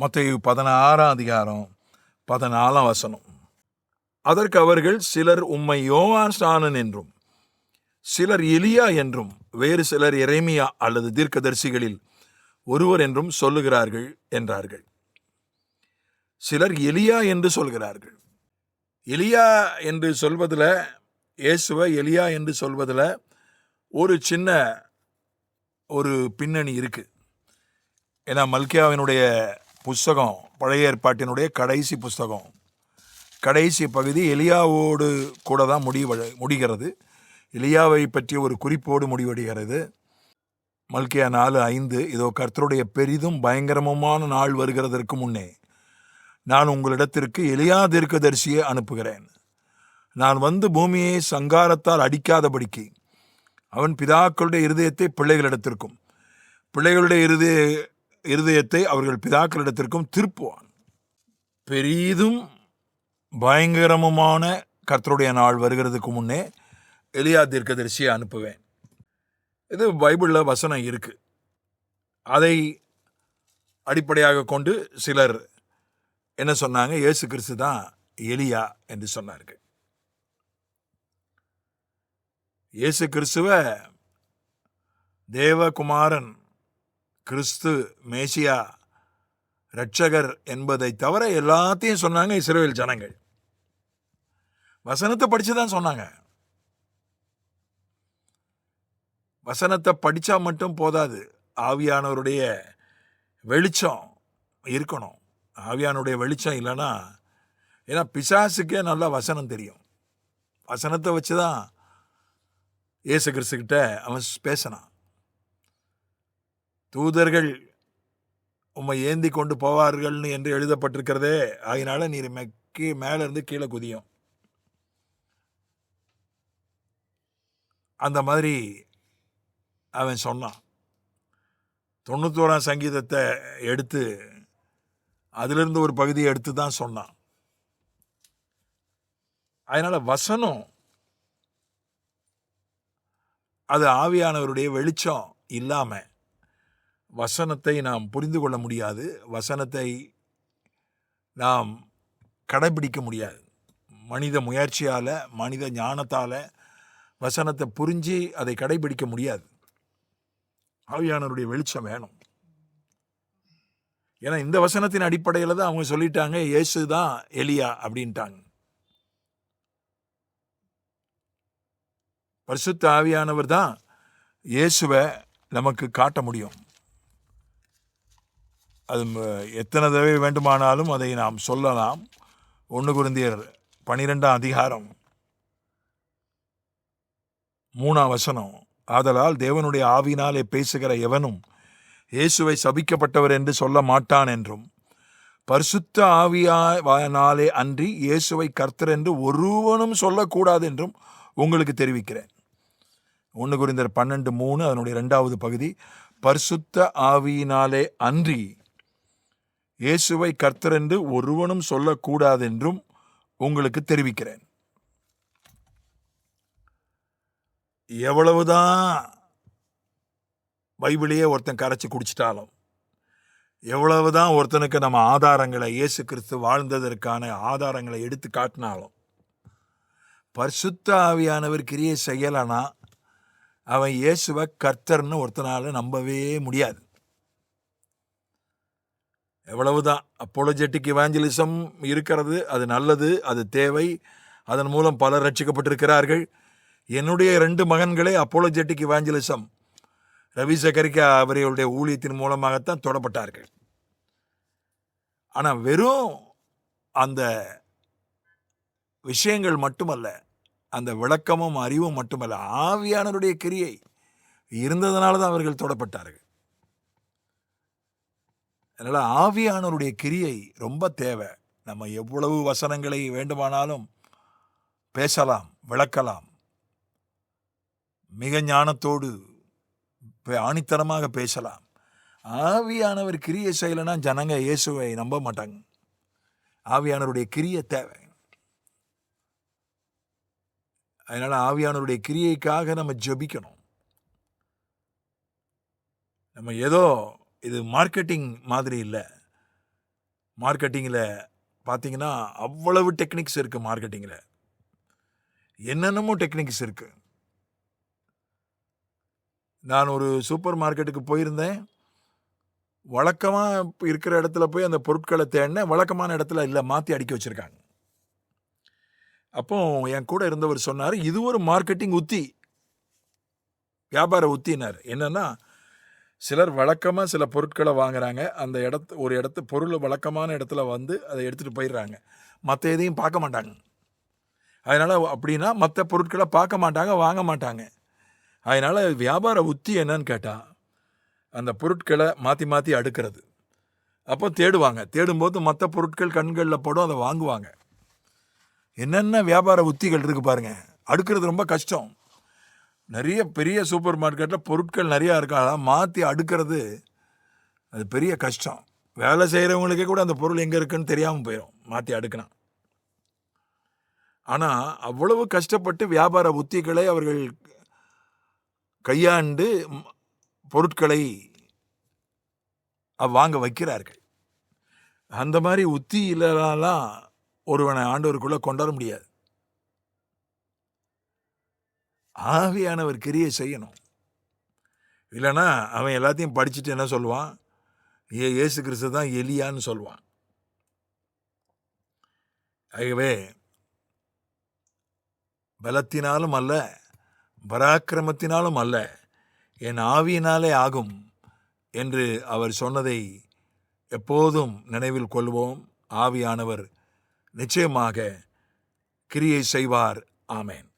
மத்தேயு 16:14. அதற்கு அவர்கள், சிலர் உம்மை யோவான் ஸ்நானன் என்றும், சிலர் எலியா என்றும், வேறு சிலர் எரேமியா அல்லது தீர்க்கதரிசிகளில் ஒருவர் என்றும் சொல்லுகிறார்கள் என்றார்கள். சிலர் எலியா என்று சொல்கிறார்கள். எலியா என்று சொல்வதில், இயேசுவை எலியா என்று சொல்வதில் ஒரு சின்ன ஒரு பின்னணி இருக்கு. ஏன்னா மல்கியாவினுடைய புஸ்தகம் பழைய ஏற்பாட்டினுடைய கடைசி புஸ்தகம், கடைசி பகுதி எலியாவோடு கூட தான் முடிகிறது. எலியாவை பற்றிய ஒரு குறிப்போடு முடிவடைகிறது. மல்கியா 4:5, இதோ கர்த்தருடைய பெரிதும் பயங்கரமுமான நாள் வருகிறதற்கு முன்னே நான் உங்களிடத்திற்கு எலியா தீர்க்கதரிசியை அனுப்புகிறேன். நான் வந்து பூமியை சங்காரத்தால் அடிக்காதபடிக்கு அவன் பிதாக்களுடைய இருதயத்தை பிள்ளைகளிடத்திற்கும் பிள்ளைகளுடைய இருதயத்தை அவர்கள் பிதாக்களிடத்திற்கும் திருப்புவான். பெரிதும் பயங்கரமுமான கர்த்தருடைய நாள் வருகிறதுக்கு முன்னே எலியா தீர்க்கதரிசியை அனுப்புவேன். இது பைபிளில் வசனம் இருக்கு. அதை அடிப்படையாக கொண்டு சிலர் என்ன சொன்னாங்க, இயேசு கிறிஸ்து தான் எலியா என்று சொன்னார்கள். இயேசு கிறிஸ்துவ தேவகுமாரன், கிறிஸ்து, மேசியா, இரட்சகர் என்பதை தவிர எல்லாத்தையும் சொன்னாங்க இஸ்ரவேல் ஜனங்கள். வசனத்தை படிச்சுதான் சொன்னாங்க. வசனத்தை படிச்சா மட்டும் போதாது, ஆவியானவருடைய வெளிச்சம் இருக்கணும். ஆவியானுடைய வெளிச்சம் இல்லைன்னா, ஏன்னா பிசாசுக்கே நல்லா வசனம் தெரியும். வசனத்தை வச்சுதான் இயேசு கிறிஸ்துக்கிட்ட அவன் பேசினான். தூதர்கள் உம்மை ஏந்தி கொண்டு போவார்கள்னு என்று எழுதப்பட்டிருக்கிறதே, அதனால நீர் மேல இருந்து கீழே குதியும். அந்த மாதிரி அவன் சொன்னான். 91 சங்கீதத்தை எடுத்து அதிலிருந்து ஒரு பகுதியை எடுத்து தான் சொன்னான். அதனால வசனம் அது ஆவியானவருடைய வெளிச்சம் இல்லாம வசனத்தை நாம் புரிந்து கொள்ள முடியாது. வசனத்தை நாம் கடைபிடிக்க முடியாது. மனித முயற்சியால, மனித ஞானத்தால வசனத்தை புரிஞ்சு அதை கடைபிடிக்க முடியாது. ஆவியானவருடைய வெளிச்சம் வேணும். ஏன்னா இந்த வசனத்தின் அடிப்படையில் தான் அவங்க சொல்லிட்டாங்க இயேசு தான் எலியா அப்படின்ட்டாங்க. பரிசுத்த ஆவியானவர் தான் இயேசுவை நமக்கு காட்ட முடியும். அது எத்தனை தடவை வேண்டுமானாலும் அதை நாம் சொல்லலாம். 1 கொரிந்தியர் 12:3 ஆதலால் தேவனுடைய ஆவியினாலே பேசுகிற எவனும் இயேசுவை சபிக்கப்பட்டவர் என்று சொல்ல மாட்டான் என்றும், பரிசுத்த ஆவியானாலே அன்றி இயேசுவை கர்த்தர் என்று ஒருவனும் சொல்லக்கூடாது என்றும் உங்களுக்கு தெரிவிக்கிறேன். 1 கொரிந்தியர் 12:3 அதனுடைய 2வது பகுதி, பரிசுத்த ஆவியினாலே அன்றி இயேசுவை கர்த்தர் என்று ஒருவனும் சொல்லக்கூடாது என்றும் உங்களுக்கு தெரிவிக்கிறேன். எவ்வளவுதான் பைபிளையே ஒருத்தன் கரைச்சி குடிச்சிட்டாலும், எவ்வளவுதான் ஒருத்தனுக்கு நம்ம ஆதாரங்களை, இயேசு கிறிஸ்து வாழ்ந்ததற்கான ஆதாரங்களை எடுத்து காட்டினாலும், பரிசுத்த ஆவியானவர் கிரியை செய்யலைன்னா அவன் இயேசுவை கர்த்தர்னு ஒருத்தனால நம்பவே முடியாது. எவ்வளவுதான் அப்போலஜெட்டிக் இவாஞ்சலிசம் இருக்கிறது, அது நல்லது, அது தேவை. அதன் மூலம் பலர் ரட்சிக்கப்பட்டிருக்கிறார்கள். என்னுடைய 2 மகன்களே அப்போலஜெட்டிக் இவாஞ்சலிசம் ரவி சக்கரிக்கா அவர்களுடைய ஊழியத்தின் மூலமாகத்தான் தொடப்பட்டார்கள். ஆனால் வெறும் அந்த விஷயங்கள் மட்டுமல்ல, அந்த விளக்கமும் அறிவும் மட்டுமல்ல, ஆவியானவருடைய கிரியை இருந்ததனால தான் அவர்கள் தொடப்பட்டார்கள். அதனால் ஆவியானவருடைய கிரியை ரொம்ப தேவை. நம்ம எவ்வளவு வசனங்களை வேண்டுமானாலும் பேசலாம், விளக்கலாம், மிக ஞானத்தோடு ஆணித்தனமாக பேசலாம். ஆவியானவர் கிரியை செய்யலைன்னா ஜனங்க இயேசுவை நம்ப மாட்டாங்க. ஆவியானவருடைய கிரியை தேவை. அதனால ஆவியானவருடைய கிரியைக்காக நம்ம ஜெபிக்கணும். நம்ம ஏதோ இது மார்க்கெட்டிங் மாதிரி இல்லை. மார்க்கெட்டிங்கில் பார்த்தீங்கன்னா அவ்வளவு டெக்னிக்ஸ் இருக்குது. மார்க்கெட்டிங்கில் என்னென்னமோ டெக்னிக்ஸ் இருக்குது. நான் ஒரு சூப்பர் மார்க்கெட்டுக்கு போயிருந்தேன். வழக்கமாக இருக்கிற இடத்துல போய் அந்த பொருட்களை தேடினேன். வழக்கமான இடத்துல இல்லை, மாற்றி அடுக்கி வச்சுருக்காங்க. அப்போ என் கூட இருந்தவர் சொன்னார், இது ஒரு மார்க்கெட்டிங் உத்தி, வியாபார உத்தினார். என்னன்னா, சிலர் வழக்கமாக சில பொருட்களை வாங்குறாங்க. அந்த ஒரு பொருள் வழக்கமான இடத்துல வந்து அதை எடுத்துகிட்டு போயிடுறாங்க. மற்ற எதையும் பார்க்க மாட்டாங்க. அதனால் அப்படின்னா மற்ற பொருட்களை பார்க்க மாட்டாங்க, வாங்க மாட்டாங்க. அதனால் வியாபார உத்தி என்னன்னு கேட்டால், அந்த பொருட்களை மாற்றி மாற்றி அடுக்கிறது. அப்போ தேடுவாங்க. தேடும்போது மற்ற பொருட்கள் கண்களில் படும், அதை வாங்குவாங்க. என்னென்ன வியாபார உத்திகள் இருக்குது பாருங்கள். அடுக்கிறது ரொம்ப கஷ்டம். நிறைய பெரிய சூப்பர் மார்க்கெட்டில் பொருட்கள் நிறையா இருக்கா, மாற்றி அடுக்கிறது அது பெரிய கஷ்டம். வேலை செய்கிறவங்களுக்கே கூட அந்த பொருள் எங்கே இருக்குன்னு தெரியாமல் போயிடும் மாற்றி அடுக்கினா. ஆனால் அவ்வளவு கஷ்டப்பட்டு வியாபார உத்திகளை அவர்கள் கையாண்டு பொருட்களை வாங்க வைக்கிறார்கள். அந்த மாதிரி உத்தி இல்லலாம் ஒருவனை ஆண்டவருக்குள்ளே கொண்டு வர முடியாது. ஆவியானவர் கிரியை செய்யணும். இல்லைன்னா அவன் எல்லாத்தையும் படிச்சுட்டு என்ன சொல்லுவான், இயேசு கிறிஸ்து தான் எலியான்னு சொல்லுவான். ஆகவே பலத்தினாலும் அல்ல, பராக்கிரமத்தினாலும் அல்ல, என் ஆவியினாலே ஆகும் என்று அவர் சொன்னதை எப்போதும் நினைவில் கொள்வோம். ஆவியானவர் நிச்சயமாக கிரியை செய்வார். ஆமென்.